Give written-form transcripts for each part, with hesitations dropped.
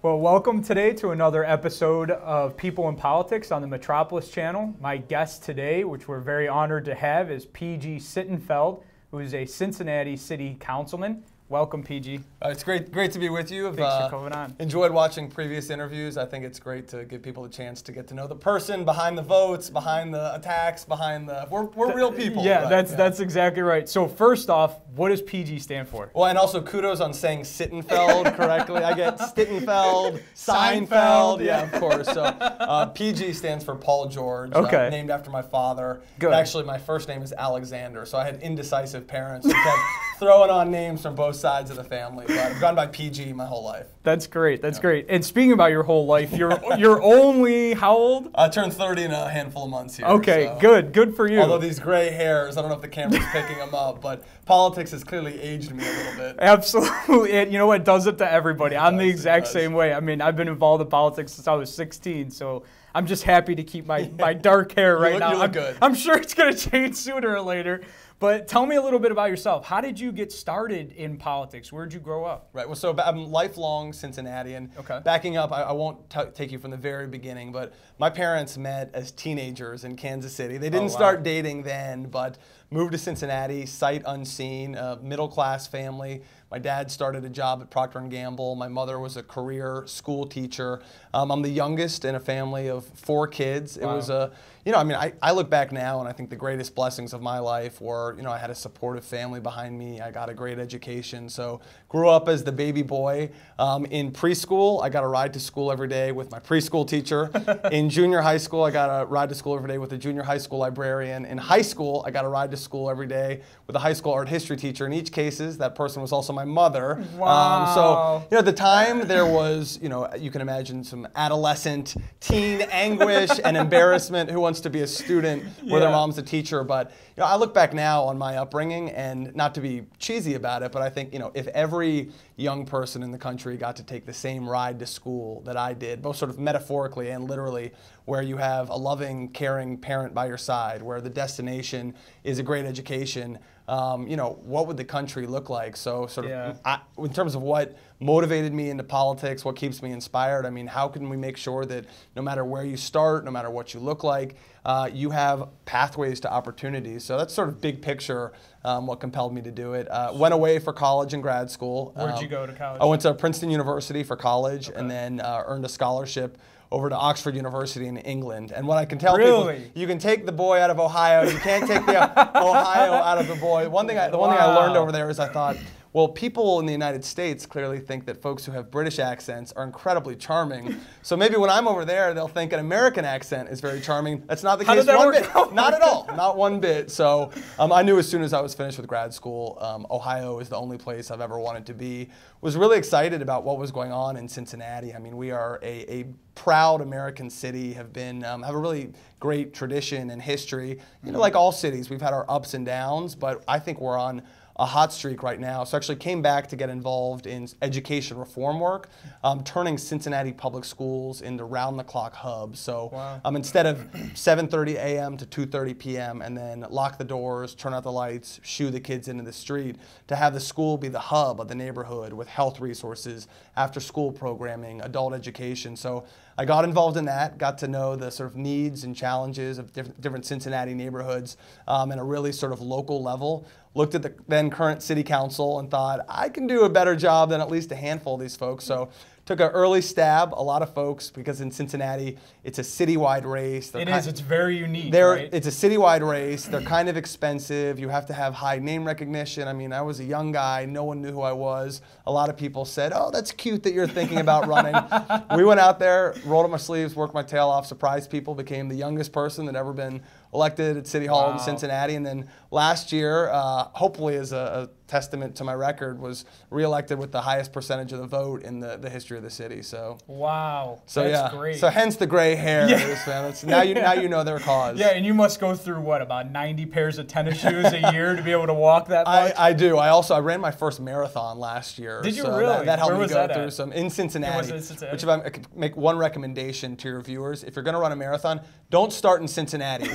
Well, welcome today to another episode of People in Politics on the Metropolis channel. My guest today, which we're very honored to have, is PG Sittenfeld, who is a Cincinnati City Councilman. Welcome, PG. It's great to be with you. Thanks for coming on. Enjoyed watching previous interviews. I think it's great to give people a chance to get to know the person behind the votes, behind the attacks, behind the. We're real people. Yeah, that's exactly right. So first off, what does PG stand for? Well, and also kudos on saying Sittenfeld correctly. I get Sittenfeld, Seinfeld. Yeah, of course. So PG stands for Paul George. Okay. Named after my father. Good. Actually, my first name is Alexander, so I had indecisive parents who kept throwing on names from both sides of the family. But I've gone by PG my whole life. That's great. That's great. And speaking about your whole life, you're only how old? I turned 30 in a handful of months here. Okay, so. Good for you. Although these gray hairs, I don't know if the camera's picking them up, but politics has clearly aged me a little bit. Absolutely. And you know what? It does it to everybody. I'm the exact same way. I mean, I've been involved in politics since I was 16, so I'm just happy to keep my dark hair right now. You look good. I'm sure it's going to change sooner or later. But tell me a little bit about yourself. How did you get started in politics? Where did you grow up? Right. Well, so I'm lifelong Cincinnatian. Okay. Backing up, I won't take you from the very beginning, but my parents met as teenagers in Kansas City. They didn't start dating then, but moved to Cincinnati, sight unseen, middle-class family. My dad started a job at Procter & Gamble. My mother was a career school teacher. I'm the youngest in a family of 4 kids. Wow. It was a, I mean, I look back now and I think the greatest blessings of my life were, I had a supportive family behind me. I got a great education. So grew up as the baby boy. In preschool, I got a ride to school every day with my preschool teacher. In junior high school, I got a ride to school every day with a junior high school librarian. In high school, I got a ride to school every day with a high school art history teacher. In each cases, that person was also my mother. Wow. So, at the time there was, you can imagine some adolescent teen anguish and embarrassment. Who wants to be a student where their mom's a teacher? But, I look back now on my upbringing, and not to be cheesy about it, but I think, if every young person in the country got to take the same ride to school that I did, both sort of metaphorically and literally, where you have a loving, caring parent by your side, where the destination is a great education, what would the country look like? So in terms of what motivated me into politics, what keeps me inspired, I mean, how can we make sure that no matter where you start, no matter what you look like, you have pathways to opportunities? So that's sort of big picture what compelled me to do it. Went away for college and grad school. Where'd you go to college? I went to Princeton University for college, and then earned a scholarship over to Oxford University in England. And what I can tell people, you can take the boy out of Ohio, you can't take the Ohio out of the boy. The one thing I learned over there is I thought, well, people in the United States clearly think that folks who have British accents are incredibly charming. So maybe when I'm over there, they'll think an American accent is very charming. That's not the case one bit. Not at all. Not one bit. So I knew as soon as I was finished with grad school, Ohio is the only place I've ever wanted to be. Was really excited about what was going on in Cincinnati. I mean, we are a proud American city, have a really great tradition and history. Like all cities, we've had our ups and downs, but I think we're on a hot streak right now. So actually came back to get involved in education reform work, turning Cincinnati public schools into round-the-clock hubs. So instead of 7:30 a.m. to 2:30 p.m. and then lock the doors, turn out the lights, shoo the kids into the street, to have the school be the hub of the neighborhood with health resources, after-school programming, adult education. So I got involved in that, got to know the sort of needs and challenges of different Cincinnati neighborhoods at a really sort of local level. Looked at the then current city council and thought, I can do a better job than at least a handful of these folks. So took an early stab. A lot of folks, because in Cincinnati, it's a citywide race. It's very unique, right? It's a citywide race. They're kind of expensive. You have to have high name recognition. I mean, I was a young guy. No one knew who I was. A lot of people said, oh, that's cute that you're thinking about running. We went out there, rolled up my sleeves, worked my tail off, surprised people, became the youngest person that ever been elected at City Hall in Cincinnati. And then last year, hopefully as a testament to my record, was reelected with the highest percentage of the vote in the history of the city. So that's great. So hence the gray hair. Man. Now you know their cause. Yeah, and you must go through what, about 90 pairs of tennis shoes a year to be able to walk that much? I do. I ran my first marathon last year. Did you really? That helped me go through at? some in Cincinnati. Was it in Cincinnati? Which, if I could make one recommendation to your viewers, if you're going to run a marathon, don't start in Cincinnati.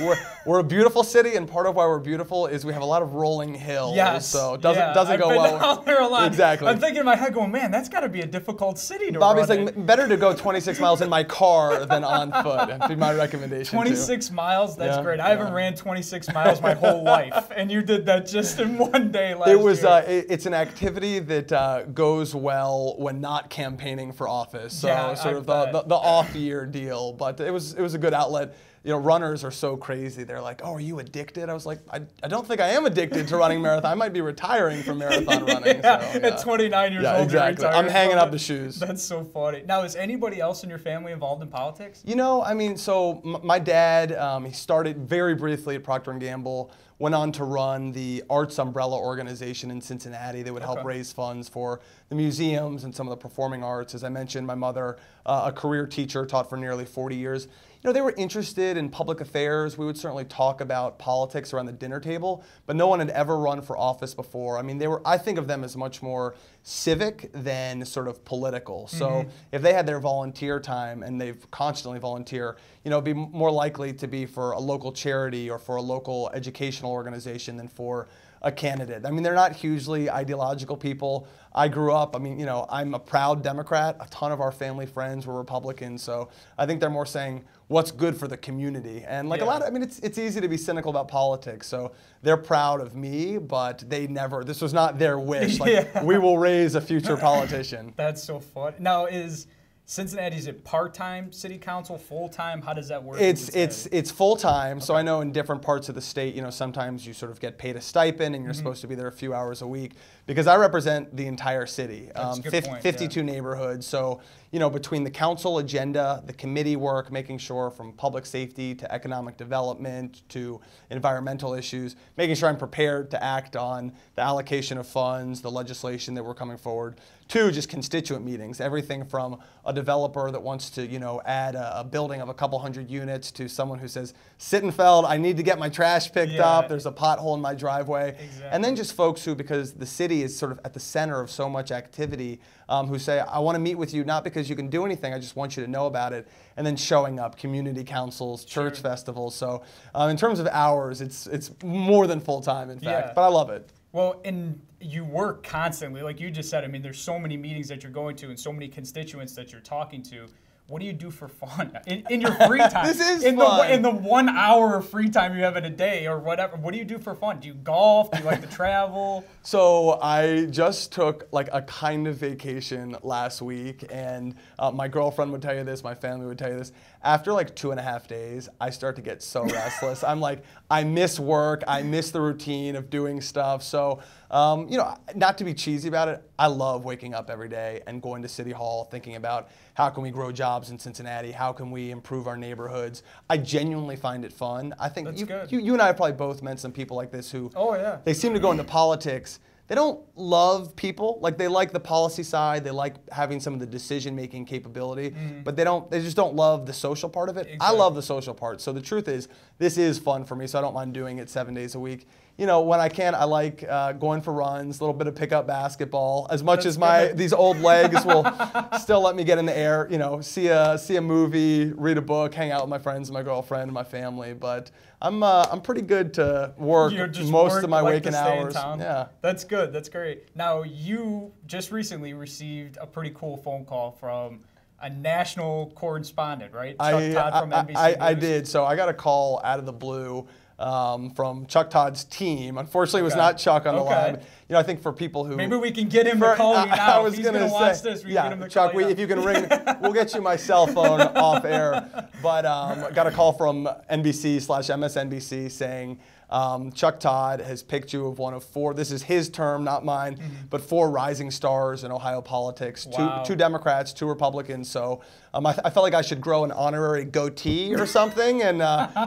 We're a beautiful city, and part of why we're beautiful is we have a lot of rolling hills. Yes. So it doesn't doesn't go well. Down there a lot. Exactly. I'm thinking in my head, going, man, that's got to be a difficult city to Bobby's run like, better to go 26 miles in my car than on foot. That'd be my recommendation. 26 miles, that's great. I haven't ran 26 miles my whole life, and you did that just in one day last year. It's an activity that goes well when not campaigning for office. So sort of the off-year deal, but it was a good outlet. You know, runners are so crazy. They're like, "Oh, are you addicted?" I was like, "I don't think I am addicted to running marathon. I might be retiring from marathon running." At 29 years old, exactly. I'm hanging up the shoes. That's so funny. Now, is anybody else in your family involved in politics? You know, I mean, so my dad, he started very briefly at Procter & Gamble, went on to run the Arts Umbrella organization in Cincinnati that would help raise funds for the museums and some of the performing arts. As I mentioned, my mother, a career teacher, taught for nearly 40 years. You know, they were interested in public affairs. We would certainly talk about politics around the dinner table, but no one had ever run for office before. I mean, I think of them as much more civic than sort of political. So if they had their volunteer time, and they've constantly volunteer, you know, it'd be more likely to be for a local charity or for a local educational organization than for a candidate. I mean, they're not hugely ideological people. I grew up, I mean, you know, I'm a proud Democrat. A ton of our family friends were Republicans. So I think they're more saying what's good for the community. And like a lot of, I mean, it's easy to be cynical about politics. So they're proud of me, but this was not their wish. Like, we will raise a future politician. That's so fun. Now, is Cincinnati's a part-time city council, full-time? How does that work? It's full-time. So I know in different parts of the state, you know, sometimes you sort of get paid a stipend and you're supposed to be there a few hours a week. Because I represent the entire city, 52 neighborhoods. So, you know, between the council agenda, the committee work, making sure from public safety to economic development to environmental issues, making sure I'm prepared to act on the allocation of funds, the legislation that we're coming forward, to just constituent meetings, everything from a developer that wants to, you know, add a building of a couple hundred units to someone who says, Sittenfeld, I need to get my trash picked up, there's a pothole in my driveway. And then just folks who, because the city is sort of at the center of so much activity, who say, I want to meet with you not because you can do anything, I just want you to know about it, and then showing up, community councils, church festivals. So in terms of hours, it's more than full-time, in fact, but I love it. Well, and you work constantly, like you just said. I mean, there's so many meetings that you're going to and so many constituents that you're talking to. What do you do for fun in your free time? This is fun. In the 1 hour of free time you have in a day or whatever, what do you do for fun? Do you golf? Do you like to travel? So I just took like a kind of vacation last week, and my girlfriend would tell you this, my family would tell you this. After like 2.5 days, I start to get so restless. I'm like, I miss work. I miss the routine of doing stuff. So, you know, not to be cheesy about it, I love waking up every day and going to City Hall, thinking about how can we grow jobs in Cincinnati? How can we improve our neighborhoods? I genuinely find it fun. I think you and I have probably both met some people like this who they seem to go into politics. They don't love people. Like, they like the policy side. They like having some of the decision-making capability, but they just don't love the social part of it. Exactly. I love the social part. So the truth is, this is fun for me, so I don't mind doing it 7 days a week. You know, when I can, I like going for runs, a little bit of pickup basketball, as much as these old legs will still let me get in the air, you know, see a movie, read a book, hang out with my friends, my girlfriend, and my family. But I'm pretty good to work most of my waking hours. Yeah. That's good. That's great. Now, you just recently received a pretty cool phone call from a national correspondent, right? Chuck Todd from NBC News. I did. So I got a call out of the blue from Chuck Todd's team. Unfortunately, it was not Chuck on the line. You know, I think for people who... Maybe we can get him to call you now. I was going to watch this, we can get him to Chuck, call you if you can ring, we'll get you my cell phone off air. But got a call from NBC/MSNBC saying, Chuck Todd has picked you as one of 4, this is his term, not mine, but 4 rising stars in Ohio politics, 2 Democrats, 2 Republicans. So I felt like I should grow an honorary goatee or something. And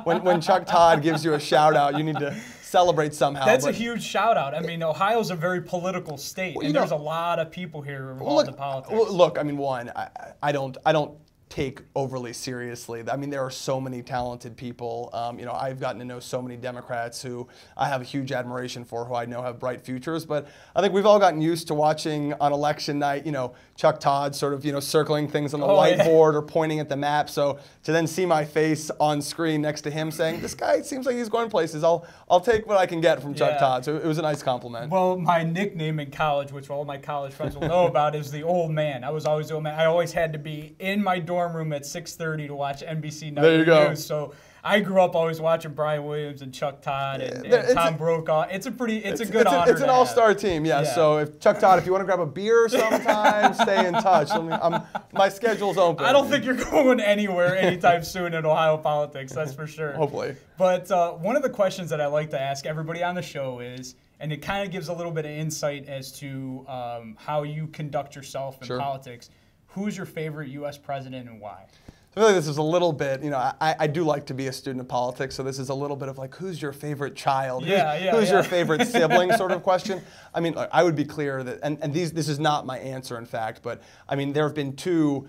when Chuck Todd gives you a shout out, you need to celebrate somehow. That's a huge shout out. I mean, Ohio's a very political state, and there's a lot of people here involved in politics. Look, I mean, one, I don't take overly seriously. I mean, there are so many talented people. I've gotten to know so many Democrats who I have a huge admiration for, who I know have bright futures. But I think we've all gotten used to watching on election night, Chuck Todd sort of, circling things on the whiteboard or pointing at the map. So to then see my face on screen next to him saying, "This guy seems like he's going places. I'll take what I can get from Chuck Todd." So it was a nice compliment. Well, my nickname in college, which all my college friends will know about, is the old man. I was always the old man. I always had to be in my dorm room at 6:30 to watch NBC Nightly News. So I grew up always watching Brian Williams and Chuck Todd and Tom Brokaw. It's a good honor. It's an all-star team, yeah. So if Chuck Todd, if you want to grab a beer sometime, stay in touch. My schedule's open. I don't think you're going anywhere anytime soon in Ohio politics. That's for sure. Hopefully. But one of the questions that I like to ask everybody on the show is, and it kind of gives a little bit of insight as to how you conduct yourself in politics. Who's your favorite U.S. president and why? I feel like this is a little bit, I do like to be a student of politics, so this is a little bit of like, who's your favorite child? Who's your favorite sibling sort of question? I mean, I would be clear that, and this is not my answer, in fact, but I mean, there have been two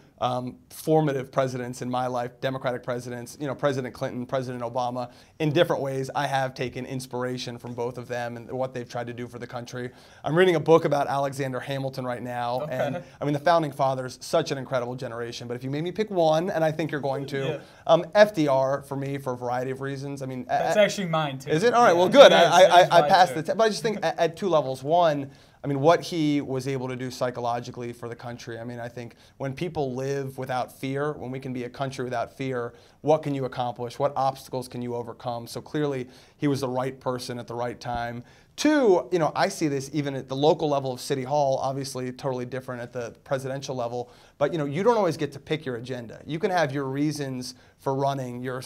formative presidents in my life, Democratic presidents, President Clinton, President Obama. In different ways, I have taken inspiration from both of them and what they've tried to do for the country. I'm reading a book about Alexander Hamilton right now, and I mean, the Founding Fathers, such an incredible generation, but if you made me pick one, and I think you're going to, FDR for me for a variety of reasons. I mean, that's actually mine too. Is it? All right, well, good. I passed the test, but I just think at two levels. One, I mean, what he was able to do psychologically for the country. I mean, I think when people live without fear, when we can be a country without fear, what can you accomplish? What obstacles can you overcome? So clearly, he was the right person at the right time. Two, I see this even at the local level of City Hall, obviously totally different at the presidential level, but you don't always get to pick your agenda. You can have your reasons for running, your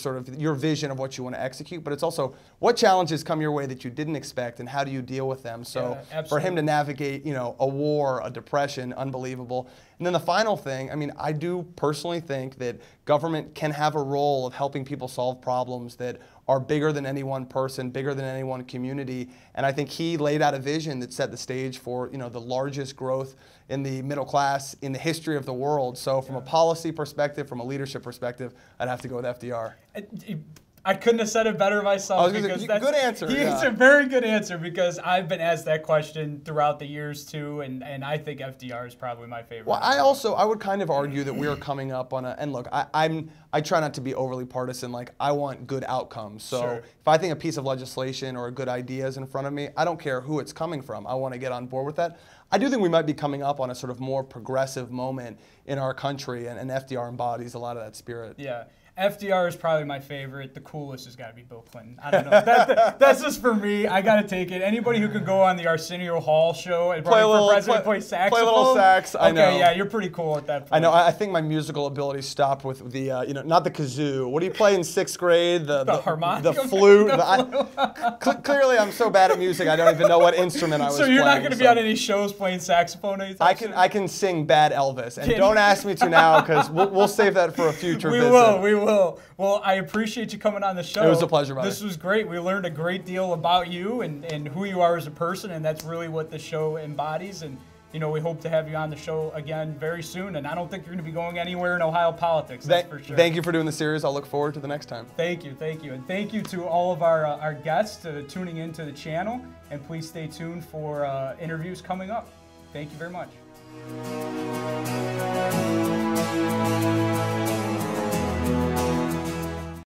vision of what you want to execute, but it's also what challenges come your way that you didn't expect and how do you deal with them. So for him to navigate, a war, a depression, unbelievable. And then the final thing, I mean, I do personally think that government can have a role of helping people solve problems that are bigger than any one person, bigger than any one community. And I think he laid out a vision that set the stage for, the largest growth in the middle class in the history of the world. So from a policy perspective, from a leadership perspective, I'd have to go with FDR. I couldn't have said it better myself. Because good answer. It's a very good answer because I've been asked that question throughout the years too, and I think FDR is probably my favorite. Well, I would kind of argue that we are coming up on and look, I try not to be overly partisan. Like, I want good outcomes. So if I think a piece of legislation or a good idea is in front of me, I don't care who it's coming from. I want to get on board with that. I do think we might be coming up on a sort of more progressive moment in our country, and FDR embodies a lot of that spirit. Yeah. FDR is probably my favorite. The coolest has got to be Bill Clinton. I don't know. That's just for me. I got to take it. Anybody who could go on the Arsenio Hall show and play saxophone. Play a little sax. I know. Okay, yeah, you're pretty cool at that point. I know. I think my musical ability stopped with the, not the kazoo. What do you play in 6th grade? The harmonica, the flute. Clearly, I'm so bad at music, I don't even know what instrument I was playing. So you're not going to be on any shows playing saxophone anytime soon? I can sing bad Elvis, and don't ask me to now because we'll save that for a future visit. We will. Well, I appreciate you coming on the show. It was a pleasure, buddy. This was great. We learned a great deal about you and who you are as a person, and that's really what the show embodies. And we hope to have you on the show again very soon. And I don't think you're going to be going anywhere in Ohio politics. That's for sure. Thank you for doing the series. I'll look forward to the next time. Thank you, and thank you to all of our guests tuning into the channel. And please stay tuned for interviews coming up. Thank you very much.